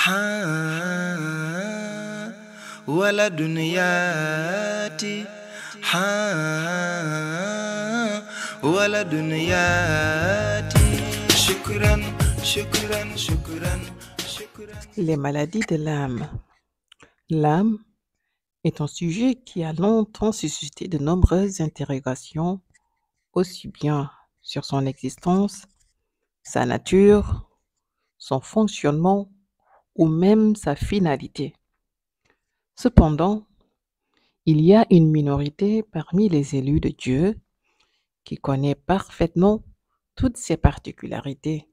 ها ولا دنياتي ها ولا دنياتي شكرا شكرا شكرا شكرا. Les maladies de l'âme. L'âme est un sujet qui a longtemps suscité de nombreuses interrogations, aussi bien sur son existence, sa nature, son fonctionnement ou même sa finalité. Cependant, il y a une minorité parmi les élus de Dieu qui connaît parfaitement toutes ses particularités,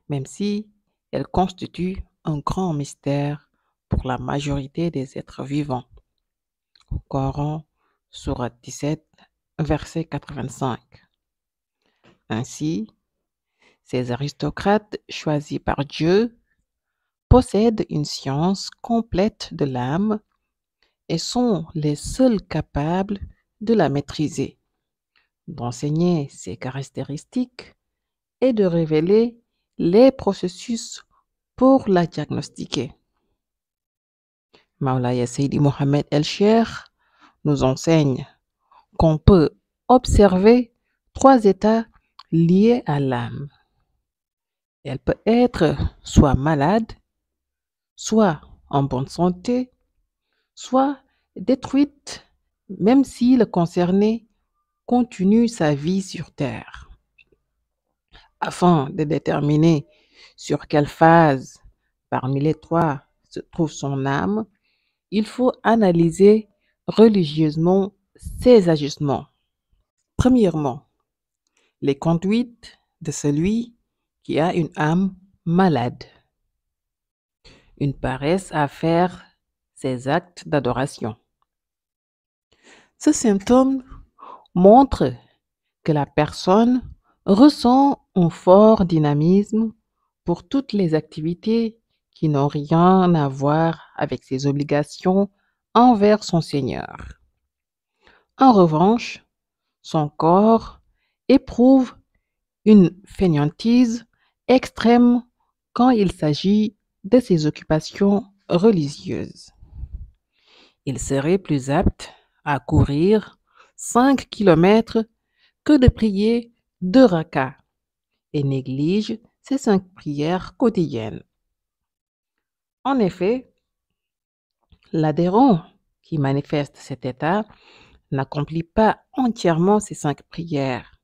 même si elle constitue un grand mystère pour la majorité des êtres vivants. Coran, sourate 17, verset 85. Ainsi, ces aristocrates choisis par Dieu possèdent une science complète de l'âme et sont les seuls capables de la maîtriser, d'enseigner ses caractéristiques et de révéler les processus pour la diagnostiquer. Maulaya Seydi Mohamed El-Cheikh nous enseigne qu'on peut observer 3 états liés à l'âme. Elle peut être soit malade, soit en bonne santé, soit détruite, même si le concerné continue sa vie sur Terre. Afin de déterminer sur quelle phase parmi les 3 se trouve son âme, il faut analyser religieusement ces ajustements. Premièrement, les conduites de celui qui a une âme malade, une paresse à faire ses actes d'adoration. Ce symptôme montre que la personne ressent un fort dynamisme pour toutes les activités qui n'ont rien à voir avec ses obligations envers son Seigneur. En revanche, son corps éprouve une fainéantise extrême quand il s'agit de ses occupations religieuses. Il serait plus apte à courir 5 kilomètres que de prier 2 rakas et néglige ses 5 prières quotidiennes. En effet, l'adhérent qui manifeste cet état n'accomplit pas entièrement ses 5 prières.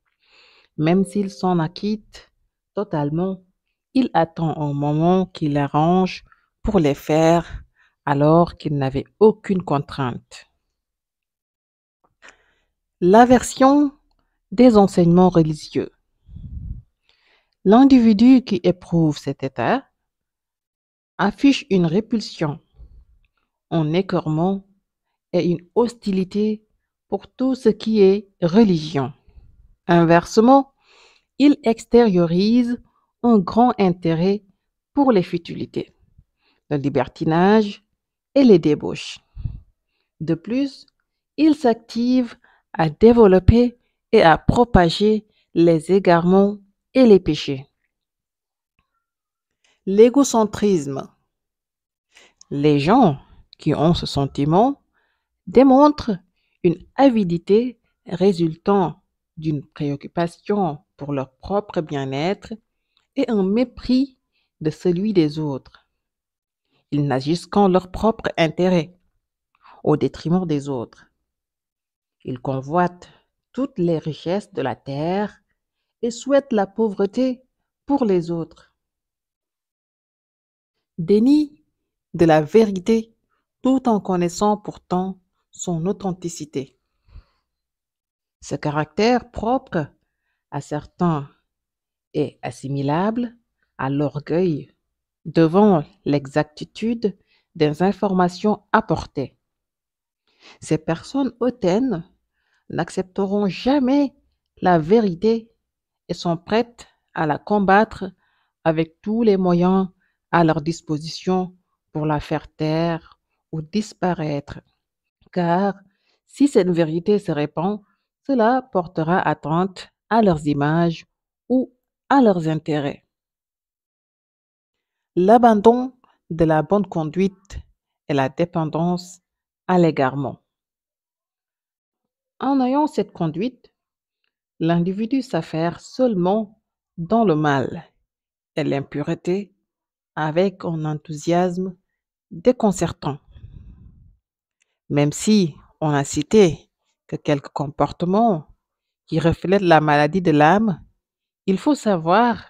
Même s'il s'en acquitte totalement, il attend un moment qui l'arrange pour les faire alors qu'il n'avait aucune contrainte. L'aversion des enseignements religieux. L'individu qui éprouve cet état affiche une répulsion, un écœurement et une hostilité pour tout ce qui est religion. Inversement, il extériorise un grand intérêt pour les futilités, le libertinage et les débauches. De plus, il s'active à développer et à propager les égarements et les péchés. L'égocentrisme. Les gens qui ont ce sentiment démontrent une avidité résultant d'une préoccupation pour leur propre bien-être et un mépris de celui des autres. Ils n'agissent qu'en leur propre intérêt, au détriment des autres. Ils convoitent toutes les richesses de la terre et souhaitent la pauvreté pour les autres. Déni de la vérité tout en connaissant pourtant son authenticité. Ce caractère propre à certains est assimilable à l'orgueil devant l'exactitude des informations apportées. Ces personnes hautaines n'accepteront jamais la vérité et sont prêtes à la combattre avec tous les moyens à leur disposition pour la faire taire ou disparaître. Car si cette vérité se répand, cela portera atteinte à leurs images ou à leurs intérêts. L'abandon de la bonne conduite et la dépendance à l'égarement. En ayant cette conduite, l'individu s'affaire seulement dans le mal et l'impureté avec un enthousiasme déconcertant. Même si on a cité que quelques comportements qui reflètent la maladie de l'âme, il faut savoir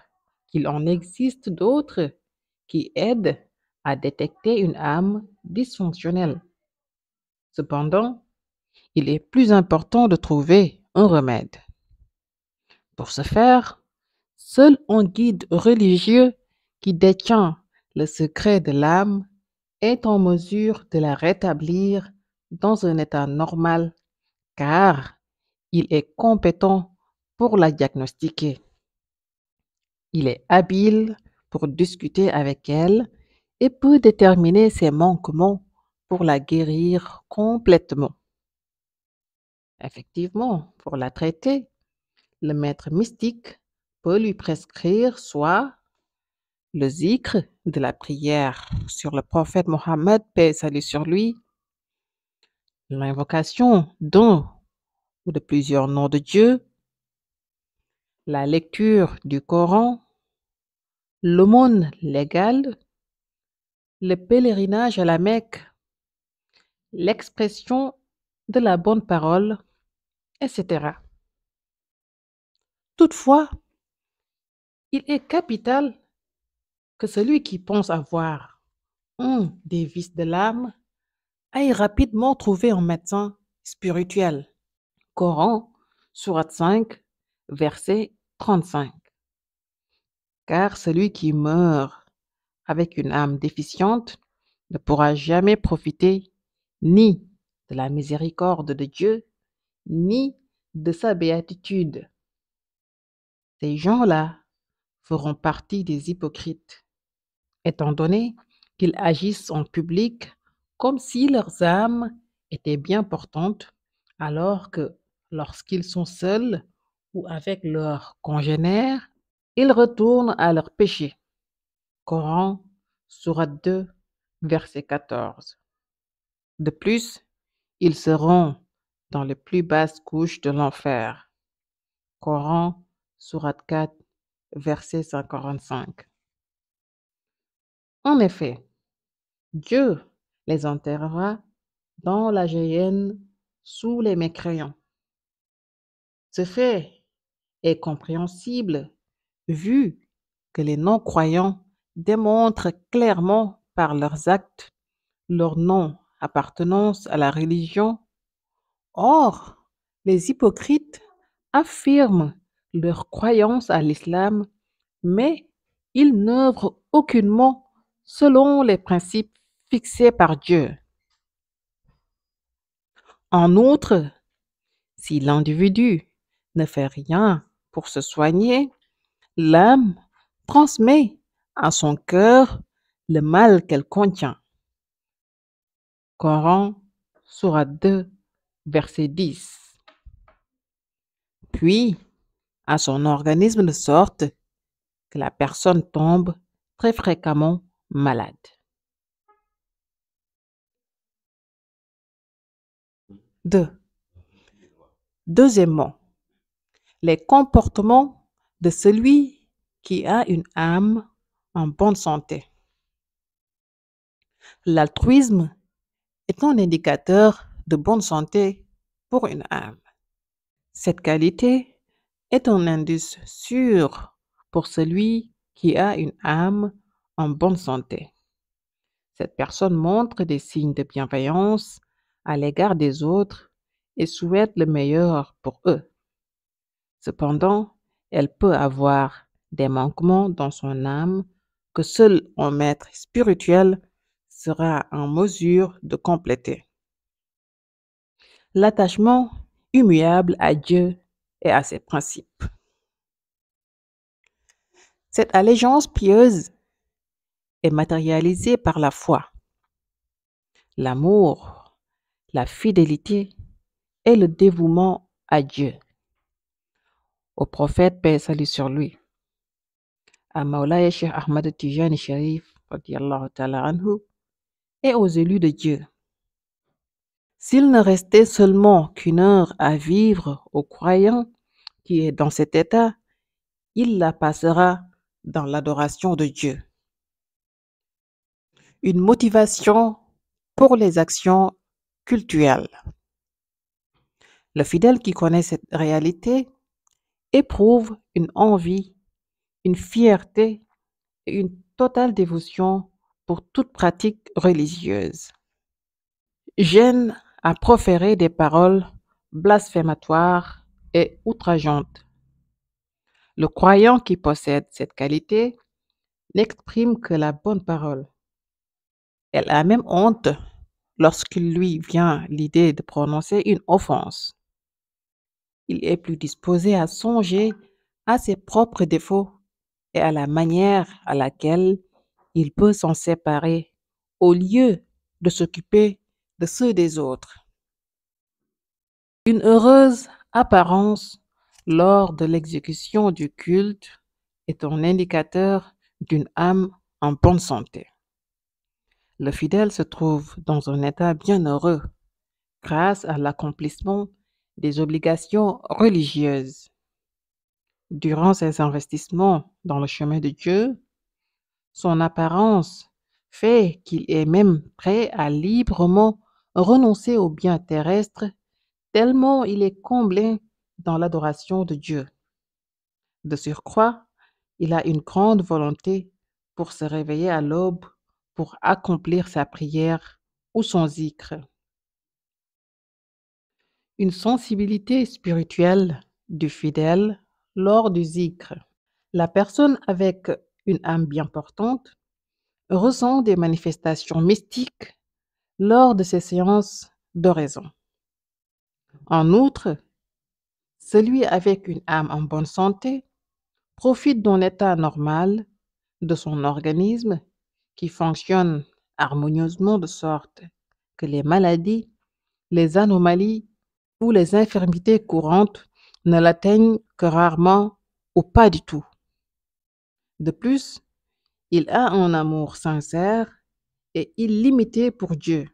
qu'il en existe d'autres qui aident à détecter une âme dysfonctionnelle. Cependant, il est plus important de trouver un remède. Pour ce faire, seul un guide religieux qui détient le secret de l'âme est en mesure de la rétablir dans un état normal car il est compétent pour la diagnostiquer. Il est habile pour discuter avec elle et peut déterminer ses manquements pour la guérir complètement. Effectivement, pour la traiter, le maître mystique peut lui prescrire soit le zikr de la prière sur le prophète Mohammed, paix et salut sur lui, l'invocation d'un ou de plusieurs noms de Dieu, la lecture du Coran, l'aumône légale, le pèlerinage à la Mecque, l'expression de la bonne parole, etc. Toutefois, il est capital que celui qui pense avoir un des vices de l'âme aille rapidement trouver un médecin spirituel. Coran, sourate 5, verset 35. Car celui qui meurt avec une âme déficiente ne pourra jamais profiter ni de la miséricorde de Dieu, ni de sa béatitude. Ces gens-là feront partie des hypocrites, étant donné qu'ils agissent en public comme si leurs âmes étaient bien portantes, alors que lorsqu'ils sont seuls ou avec leurs congénères, ils retournent à leur péché. Coran, sourate 2, verset 14. De plus, ils seront dans les plus basses couches de l'enfer. Coran, sourate 4, verset 145. En effet, Dieu les enterrera dans la géhenne sous les mécréants. Ce fait est compréhensible vu que les non-croyants démontrent clairement par leurs actes leur non-appartenance à la religion. Or, les hypocrites affirment leur croyance à l'islam, mais ils n'œuvrent aucunement selon les principes fixés par Dieu. En outre, si l'individu ne fait rien pour se soigner, l'âme transmet à son cœur le mal qu'elle contient. Coran, sourate 2, verset 10. Puis, à son organisme de sorte que la personne tombe très fréquemment malade. Deuxièmement, les comportements de celui qui a une âme en bonne santé. L'altruisme est un indicateur de bonne santé pour une âme. Cette qualité est un indice sûr pour celui qui a une âme en bonne santé. Cette personne montre des signes de bienveillance à l'égard des autres et souhaite le meilleur pour eux. Cependant, elle peut avoir des manquements dans son âme que seul un maître spirituel sera en mesure de compléter. L'attachement immuable à Dieu et à ses principes. Cette allégeance pieuse est matérialisée par la foi, l'amour, la fidélité et le dévouement à Dieu, au prophète, paix et salut sur lui, à Maulaya Cheikh Ahmad Tijani Sharif, radiallahu ta'ala anhu, et aux élus de Dieu. S'il ne restait seulement qu'une heure à vivre au croyant qui est dans cet état, il la passera dans l'adoration de Dieu. Une motivation pour les actions cultuelles. Le fidèle qui connaît cette réalité éprouve une envie, une fierté et une totale dévotion pour toute pratique religieuse. Gêne à proférer des paroles blasphématoires et outrageantes. Le croyant qui possède cette qualité n'exprime que la bonne parole. Elle a même honte lorsqu'il lui vient l'idée de prononcer une offense. Il est plus disposé à songer à ses propres défauts et à la manière à laquelle il peut s'en séparer au lieu de s'occuper de ceux des autres. Une heureuse apparence lors de l'exécution du culte est un indicateur d'une âme en bonne santé. Le fidèle se trouve dans un état bienheureux grâce à l'accomplissement des obligations religieuses. Durant ses investissements dans le chemin de Dieu, son apparence fait qu'il est même prêt à librement renoncer aux biens terrestres tellement il est comblé dans l'adoration de Dieu. De surcroît, il a une grande volonté pour se réveiller à l'aube pour accomplir sa prière ou son zikr. Une sensibilité spirituelle du fidèle lors du zikr. La personne avec une âme bien portante ressent des manifestations mystiques lors de ces séances d'oraison. En outre, celui avec une âme en bonne santé profite d'un état normal de son organisme qui fonctionne harmonieusement de sorte que les maladies, les anomalies ou les infirmités courantes ne l'atteignent que rarement ou pas du tout. De plus, il a un amour sincère et illimité pour Dieu,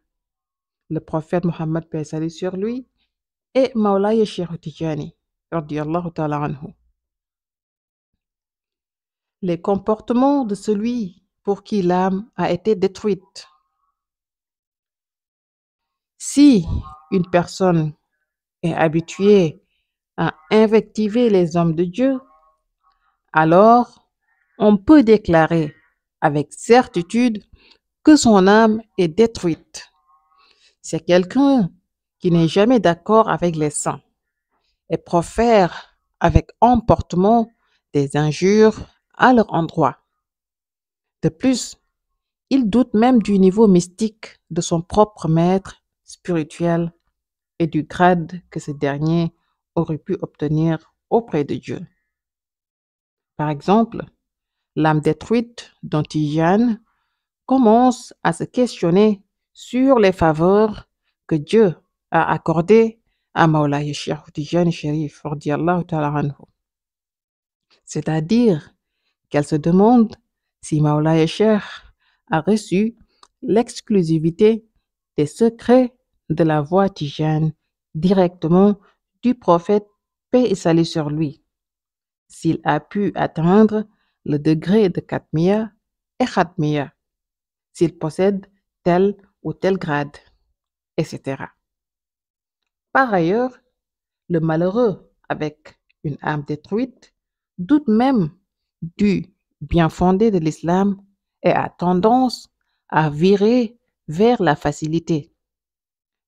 le prophète Mohammed paix et salut sur lui, et Mawlaya Cheikh Tijani, radiyallahu ta'ala anhu. Les comportements de celui pour qui l'âme a été détruite. Si une personne est habituée à invectiver les hommes de Dieu, alors on peut déclarer avec certitude que son âme est détruite. C'est quelqu'un qui n'est jamais d'accord avec les saints et profère avec emportement des injures à leur endroit. De plus, il doute même du niveau mystique de son propre maître spirituel et du grade que ce dernier aurait pu obtenir auprès de Dieu. Par exemple, l'âme détruite d'un Tijane commence à se questionner sur les faveurs que Dieu a accordées à Mawlaya Cheikh Tijani Sharif, radiyallahu ta'ala anhu. C'est-à-dire qu'elle se demande si Mawlaya Cheikh a reçu l'exclusivité des secrets de la voix tijane directement du prophète, paix et salut sur lui, s'il a pu atteindre le degré de Katmiya et Khatmiya, s'il possède tel ou tel grade, etc. Par ailleurs, le malheureux avec une âme détruite doute même du bien fondé de l'islam et a tendance à virer vers la facilité.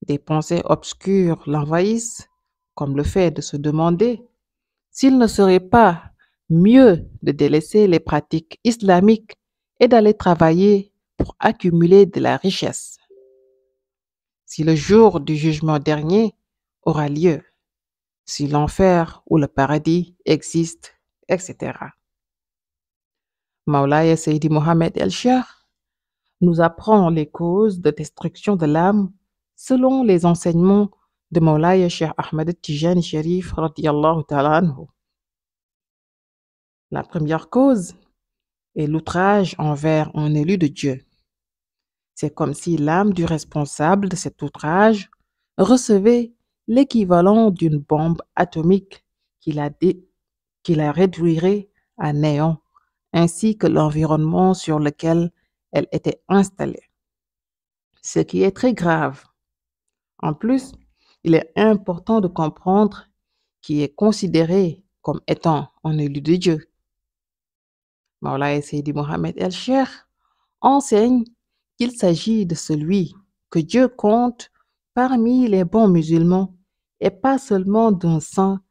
Des pensées obscures l'envahissent, comme le fait de se demander s'il ne serait pas mieux de délaisser les pratiques islamiques et d'aller travailler pour accumuler de la richesse. Si le jour du jugement dernier aura lieu, si l'enfer ou le paradis existe, etc. Mawlaya Seydi Mohammed El-Cheikh nous apprend les causes de destruction de l'âme selon les enseignements de Mawlaya Cheikh Ahmed Tijani Sharif radiyallahu ta'ala anhu. La première cause et l'outrage envers un élu de Dieu. C'est comme si l'âme du responsable de cet outrage recevait l'équivalent d'une bombe atomique qui la réduirait à néant, ainsi que l'environnement sur lequel elle était installée. Ce qui est très grave. En plus, il est important de comprendre qui est considéré comme étant un élu de Dieu. Maulay Seydi Mohamed El-Cheikh enseigne qu'il s'agit de celui que Dieu compte parmi les bons musulmans et pas seulement d'un saint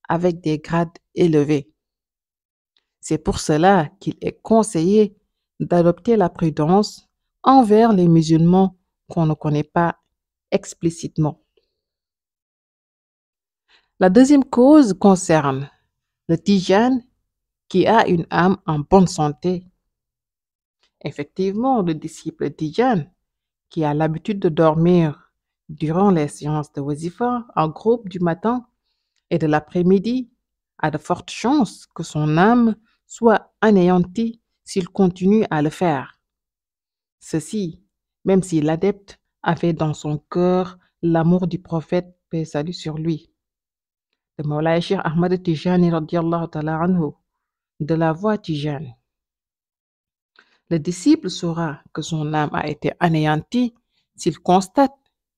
avec des grades élevés. C'est pour cela qu'il est conseillé d'adopter la prudence envers les musulmans qu'on ne connaît pas explicitement. La deuxième cause concerne le tijane qui a une âme en bonne santé. Effectivement, le disciple tijane qui a l'habitude de dormir durant les séances de wazifa en groupe du matin et de l'après-midi a de fortes chances que son âme soit anéantie s'il continue à le faire. Ceci, même si l'adepte avait dans son cœur l'amour du prophète, paix et salut sur lui. De Mawlaya Cheikh Ahmad Tijani radiyallahu ta'ala anhu, de la voix tijane. Le disciple saura que son âme a été anéantie s'il constate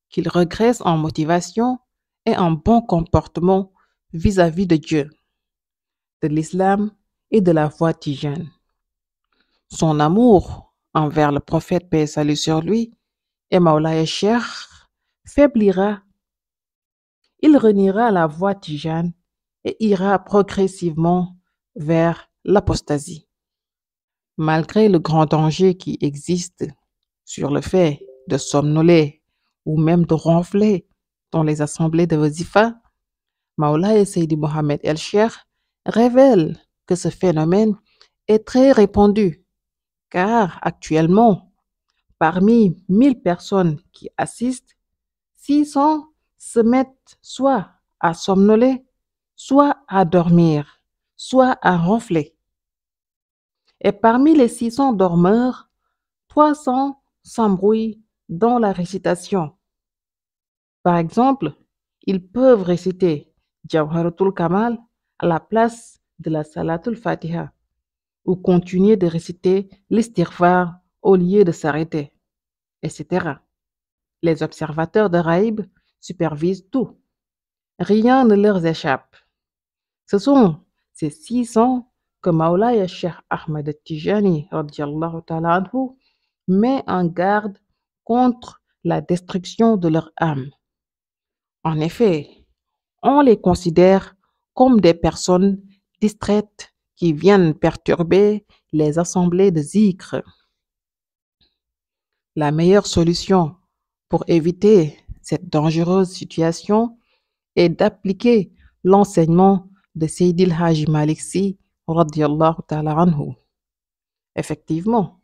qu'il regresse en motivation et en bon comportement vis-à-vis de Dieu, de l'islam et de la voie tijane. Son amour envers le prophète, paix et salut sur lui, et Mawlaya Cheikh faiblira. Il reniera la voie tijane et ira progressivement vers l'apostasie. Malgré le grand danger qui existe sur le fait de somnoler ou même de ronfler dans les assemblées de wazifa, Maulay Seydi Mohamed El-Cheikh révèle que ce phénomène est très répandu, car actuellement, parmi 1000 personnes qui assistent, 600 se mettent soit à somnoler, soit à dormir, soit à ronfler. Et parmi les 600 dormeurs, 300 s'embrouillent dans la récitation. Par exemple, ils peuvent réciter Jawharatul Kamal à la place de la Salatul Fatiha ou continuer de réciter l'istighfar au lieu de s'arrêter, etc. Les observateurs de Raïb supervisent tout. Rien ne leur échappe. Ce sont ces 600 que Maulaya Cheikh Ahmed Tijani radiyallahu ta'ala anhu met en garde contre la destruction de leur âme. En effet, on les considère comme des personnes distraites qui viennent perturber les assemblées de zikr. La meilleure solution pour éviter cette dangereuse situation est d'appliquer l'enseignement de Seydil Haji Malik Sy radiyallahu ta'ala anhu. Effectivement,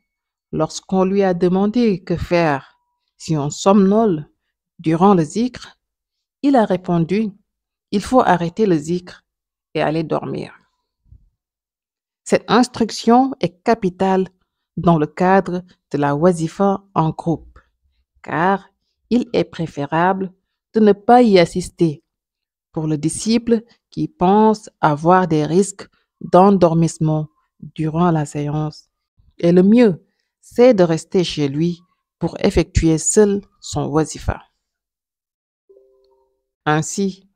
lorsqu'on lui a demandé que faire si on somnole durant le zikr, il a répondu: il faut arrêter le zikr et aller dormir. Cette instruction est capitale dans le cadre de la wazifa en groupe, car il est préférable de ne pas y assister pour le disciple qui pense avoir des risques d'endormissement durant la séance. Et le mieux, c'est de rester chez lui pour effectuer seul son wazifa. Ainsi,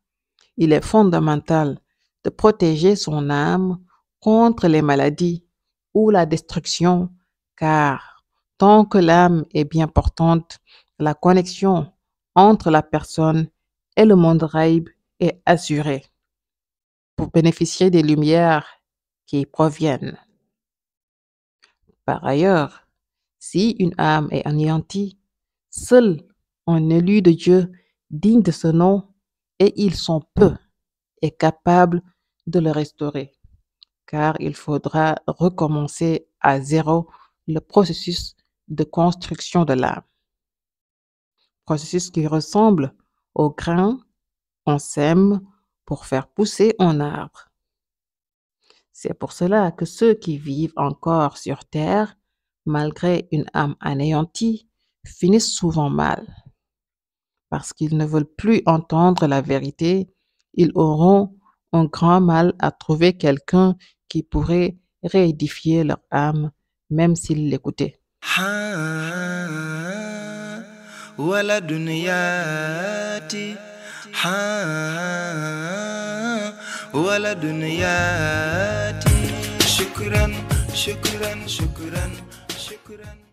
il est fondamental de protéger son âme contre les maladies ou la destruction, car tant que l'âme est bien portante, la connexion entre la personne et le monde raïb est assurée pour bénéficier des lumières qui y proviennent. Par ailleurs, si une âme est anéantie, seul un élu de Dieu digne de ce nom, et ils sont peu, est capable de le restaurer, car il faudra recommencer à zéro le processus de construction de l'âme. Processus qui ressemble au grain qu'on sème pour faire pousser un arbre. C'est pour cela que ceux qui vivent encore sur Terre, malgré une âme anéantie, finissent souvent mal. Parce qu'ils ne veulent plus entendre la vérité, ils auront un grand mal à trouver quelqu'un qui pourrait réédifier leur âme, même s'ils l'écoutaient. ولد ياتي ولد ياتي شكرا شكرا شكرا شكرا